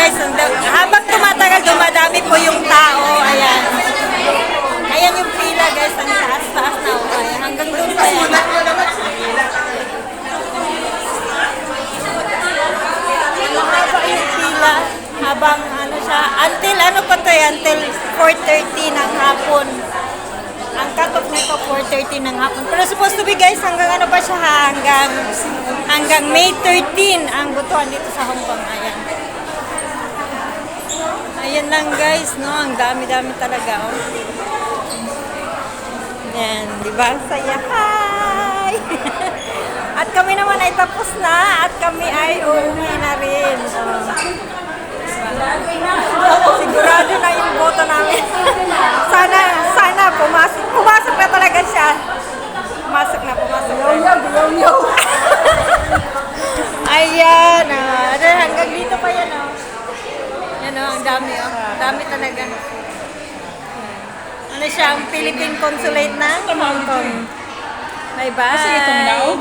guys, habang tumatagal, dumadami po yung tao. Ayan. Ayan yung pila guys, ang taas-taas na. Ayan, hanggang doon pa yan. Haba yung pila. Habang ano siya, until ano pa to until 4:30 ng hapon. Ang cut-off nito 4:30 ng hapon. Pero supposed to be guys, hanggang ano pa siya, hanggang May 13 ang butuan dito sa Hong Kong. Ayan. Ayan lang guys, no? Ang dami-dami talaga, oh. Ayan, di ba? Saya. Hi! At kami naman ay tapos na at kami ay uuwi na rin. Sigurado na yung boto namin. Sana pumasok na talaga siya. Pumasok na. Yo. Ayan, hanggang dito pa yan, oh. Yan, oh, ang dami, oh. Dami talaga. Ano siya, ang Philippine Consulate ng Hong Kong. Bye-bye.